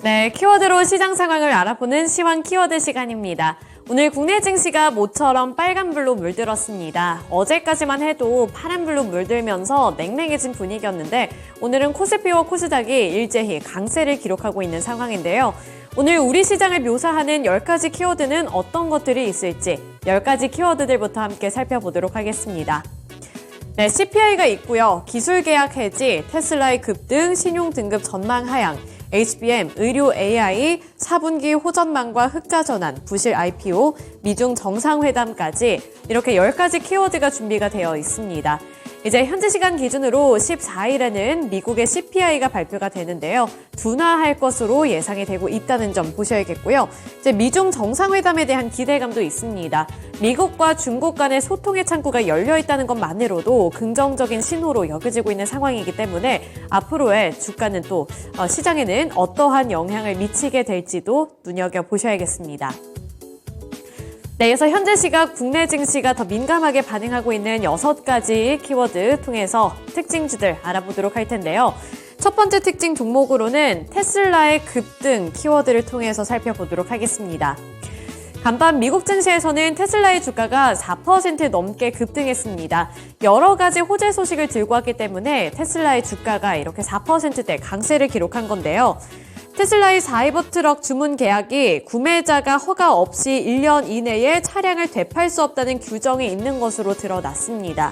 네, 키워드로 시장 상황을 알아보는 시황 키워드 시간입니다. 오늘 국내 증시가 모처럼 빨간불로 물들었습니다. 어제까지만 해도 파란불로 물들면서 냉랭해진 분위기였는데 오늘은 코스피와 코스닥이 일제히 강세를 기록하고 있는 상황인데요. 오늘 우리 시장을 묘사하는 10가지 키워드는 어떤 것들이 있을지 10가지 키워드들부터 함께 살펴보도록 하겠습니다. 네, CPI가 있고요. 기술계약 해지, 테슬라의 급등, 신용등급 전망 하향, HBM, 의료 AI, 4분기 호전망과 흑자 전환, 부실 IPO, 미중 정상회담까지 이렇게 10가지 키워드가 준비가 되어 있습니다. 이제 현지 시간 기준으로 14일에는 미국의 CPI가 발표가 되는데요. 둔화할 것으로 예상이 되고 있다는 점 보셔야겠고요. 이제 미중 정상회담에 대한 기대감도 있습니다. 미국과 중국 간의 소통의 창구가 열려 있다는 것만으로도 긍정적인 신호로 여겨지고 있는 상황이기 때문에 앞으로의 주가는 또 시장에는 어떠한 영향을 미치게 될지도 눈여겨보셔야겠습니다. 네, 그래서 현재 시각 국내 증시가 더 민감하게 반응하고 있는 6가지 키워드 통해서 특징주들 알아보도록 할 텐데요. 첫 번째 특징 종목으로는 테슬라의 급등 키워드를 통해서 살펴보도록 하겠습니다. 간밤 미국 증시에서는 테슬라의 주가가 4% 넘게 급등했습니다. 여러 가지 호재 소식을 들고 왔기 때문에 테슬라의 주가가 이렇게 4%대 강세를 기록한 건데요. 테슬라의 사이버트럭 주문 계약이 구매자가 허가 없이 1년 이내에 차량을 되팔 수 없다는 규정이 있는 것으로 드러났습니다.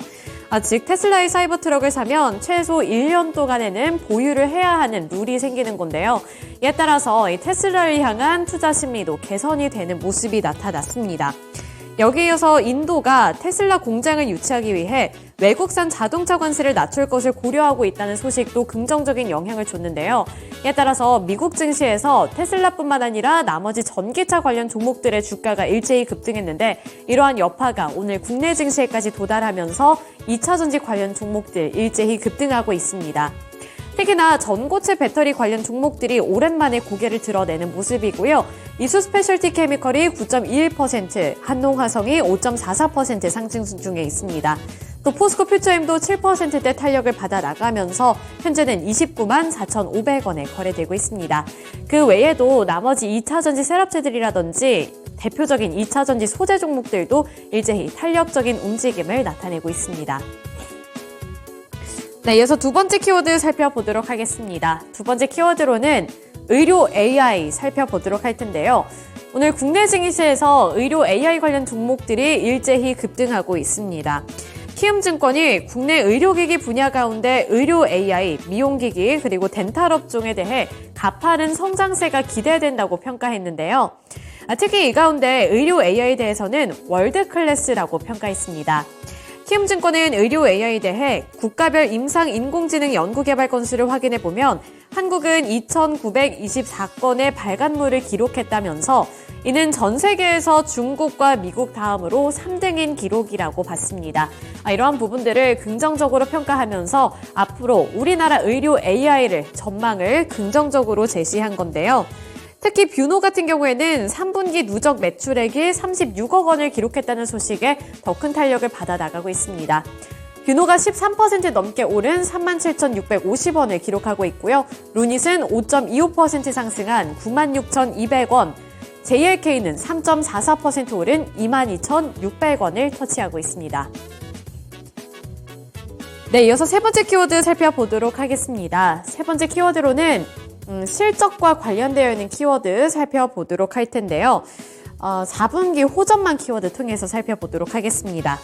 즉 테슬라의 사이버트럭을 사면 최소 1년 동안에는 보유를 해야 하는 룰이 생기는 건데요. 이에 따라서 이 테슬라를 향한 투자 심리도 개선이 되는 모습이 나타났습니다. 여기에 이어서 인도가 테슬라 공장을 유치하기 위해 외국산 자동차 관세를 낮출 것을 고려하고 있다는 소식도 긍정적인 영향을 줬는데요. 이에 따라서 미국 증시에서 테슬라뿐만 아니라 나머지 전기차 관련 종목들의 주가가 일제히 급등했는데 이러한 여파가 오늘 국내 증시에까지 도달하면서 2차전지 관련 종목들 일제히 급등하고 있습니다. 특히나 전고체 배터리 관련 종목들이 오랜만에 고개를 드러내는 모습이고요. 이수 스페셜티 케미컬이 9.21%, 한농화성이 5.44% 상승 중에 있습니다. 또 포스코 퓨처엠도 7%대 탄력을 받아 나가면서 현재는 29만 4,500원에 거래되고 있습니다. 그 외에도 나머지 2차전지 셀업체들이라든지 대표적인 2차전지 소재 종목들도 일제히 탄력적인 움직임을 나타내고 있습니다. 네, 이어서 두 번째 키워드 살펴보도록 하겠습니다. 두 번째 키워드로는 의료 AI 살펴보도록 할 텐데요. 오늘 국내 증시에서 의료 AI 관련 종목들이 일제히 급등하고 있습니다. 키움증권이 국내 의료기기 분야 가운데 의료 AI, 미용기기 그리고 덴탈 업종에 대해 가파른 성장세가 기대된다고 평가했는데요. 특히 이 가운데 의료 AI에 대해서는 월드클래스라고 평가했습니다. 키움증권은 의료 AI에 대해 국가별 임상 인공지능 연구개발 건수를 확인해보면 한국은 2,924건의 발간물을 기록했다면서 이는 전 세계에서 중국과 미국 다음으로 3등인 기록이라고 봤습니다. 이러한 부분들을 긍정적으로 평가하면서 앞으로 우리나라 의료 AI를 전망을 긍정적으로 제시한 건데요. 특히 뷰노 같은 경우에는 3분기 누적 매출액이 36억 원을 기록했다는 소식에 더 큰 탄력을 받아 나가고 있습니다. 뷰노가 13% 넘게 오른 37,650원을 기록하고 있고요. 루닛은 5.25% 상승한 96,200원, JLK는 3.44% 오른 22,600원을 터치하고 있습니다. 네, 이어서 세 번째 키워드 살펴보도록 하겠습니다. 세 번째 키워드로는 실적과 관련되어 있는 키워드 살펴보도록 할 텐데요. 4분기 호전망 키워드 통해서 살펴보도록 하겠습니다.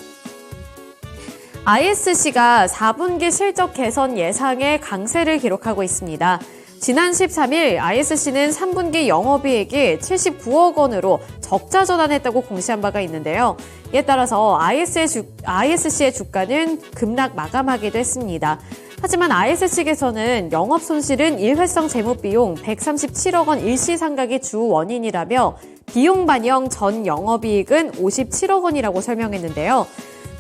ISC가 4분기 실적 개선 예상에 강세를 기록하고 있습니다. 지난 13일 ISC는 3분기 영업이익이 79억 원으로 적자 전환했다고 공시한 바가 있는데요. 이에 따라서 ISC의 주가는 급락 마감하기도 했습니다. 하지만 IS 측에서는 영업 손실은 일회성 재무비용 137억 원 일시상각이 주 원인이라며 비용 반영 전 영업이익은 57억 원이라고 설명했는데요.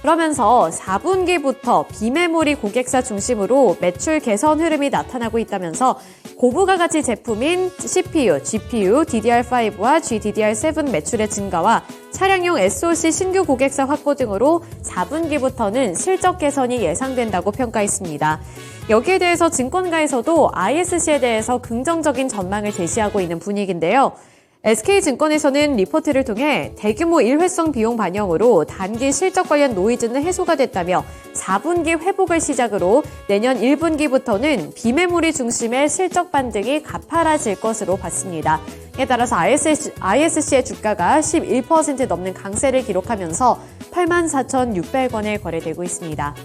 그러면서 4분기부터 비메모리 고객사 중심으로 매출 개선 흐름이 나타나고 있다면서 고부가 가치 제품인 CPU, GPU, DDR5와 GDDR7 매출의 증가와 차량용 SoC 신규 고객사 확보 등으로 4분기부터는 실적 개선이 예상된다고 평가했습니다. 여기에 대해서 증권가에서도 ISC에 대해서 긍정적인 전망을 제시하고 있는 분위기인데요. SK증권에서는 리포트를 통해 대규모 일회성 비용 반영으로 단기 실적 관련 노이즈는 해소가 됐다며 4분기 회복을 시작으로 내년 1분기부터는 비매물이 중심의 실적 반등이 가파라질 것으로 봤습니다. 이에 따라서 ISC의 주가가 11% 넘는 강세를 기록하면서 84,600원에 거래되고 있습니다.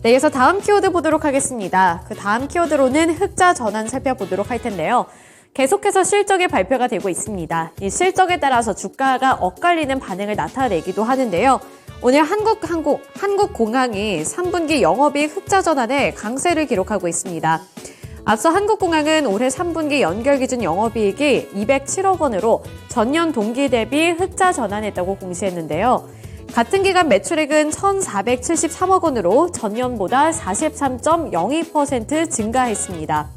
네, 이어서 다음 키워드 보도록 하겠습니다. 그 다음 키워드로는 흑자 전환 살펴보도록 할 텐데요. 계속해서 실적이 발표가 되고 있습니다. 이 실적에 따라서 주가가 엇갈리는 반응을 나타내기도 하는데요. 오늘 한국공항이 3분기 영업이익 흑자 전환에 강세를 기록하고 있습니다. 앞서 한국공항은 올해 3분기 연결 기준 영업이익이 207억 원으로 전년 동기 대비 흑자 전환했다고 공시했는데요. 같은 기간 매출액은 1,473억 원으로 전년보다 43.02% 증가했습니다.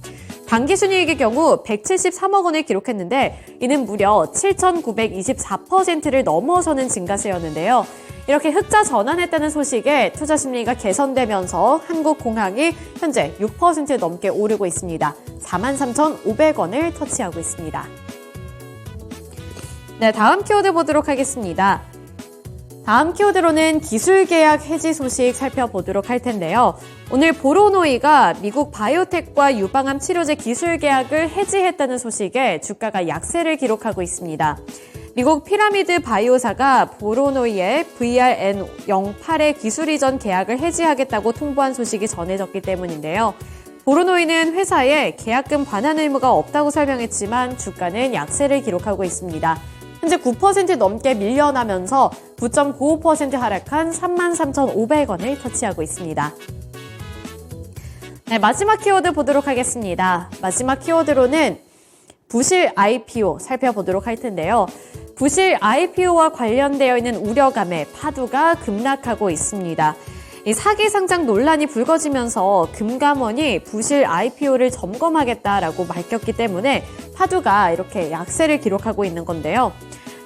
당기순이익의 경우 173억 원을 기록했는데 이는 무려 7,924%를 넘어서는 증가세였는데요. 이렇게 흑자 전환했다는 소식에 투자 심리가 개선되면서 한국공항이 현재 6% 넘게 오르고 있습니다. 43,500원을 터치하고 있습니다. 네, 다음 키워드 보도록 하겠습니다. 다음 키워드로는 기술계약 해지 소식 살펴보도록 할 텐데요. 오늘 보로노이가 미국 바이오텍과 유방암 치료제 기술계약을 해지했다는 소식에 주가가 약세를 기록하고 있습니다. 미국 피라미드 바이오사가 보로노이의 VRN08의 기술 이전 계약을 해지하겠다고 통보한 소식이 전해졌기 때문인데요. 보로노이는 회사에 계약금 반환 의무가 없다고 설명했지만 주가는 약세를 기록하고 있습니다. 현재 9% 넘게 밀려나면서 9.95% 하락한 33,500원을 터치하고 있습니다. 네, 마지막 키워드 보도록 하겠습니다. 마지막 키워드로는 부실 IPO 살펴보도록 할 텐데요. 부실 IPO와 관련되어 있는 우려감에 파도가 급락하고 있습니다. 이 사기 상장 논란이 불거지면서 금감원이 부실 IPO를 점검하겠다라고 밝혔기 때문에 파도가 이렇게 약세를 기록하고 있는 건데요.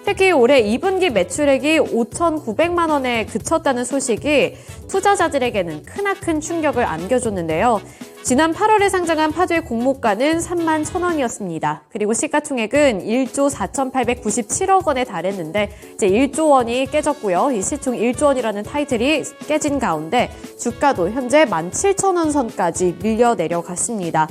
특히 올해 2분기 매출액이 5,900만 원에 그쳤다는 소식이 투자자들에게는 크나큰 충격을 안겨줬는데요. 지난 8월에 상장한 파도의 공모가는 3만 1,000원이었습니다. 그리고 시가총액은 1조 4,897억 원에 달했는데 이제 1조 원이 깨졌고요. 이 시총 1조 원이라는 타이틀이 깨진 가운데 주가도 현재 17,000원 선까지 밀려 내려갔습니다.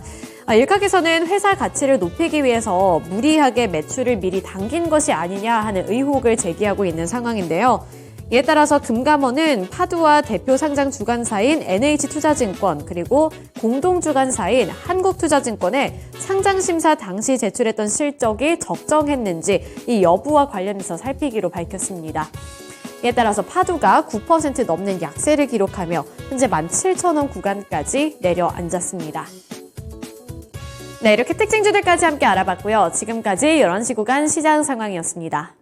일각에서는 회사 가치를 높이기 위해서 무리하게 매출을 미리 당긴 것이 아니냐 하는 의혹을 제기하고 있는 상황인데요. 이에 따라서 금감원은 파두와 대표 상장 주관사인 NH투자증권 그리고 공동주관사인 한국투자증권의 상장심사 당시 제출했던 실적이 적정했는지 이 여부와 관련해서 살피기로 밝혔습니다. 이에 따라서 파두가 9% 넘는 약세를 기록하며 현재 17,000원 구간까지 내려앉았습니다. 네, 이렇게 특징주들까지 함께 알아봤고요. 지금까지 11시 구간 시장 상황이었습니다.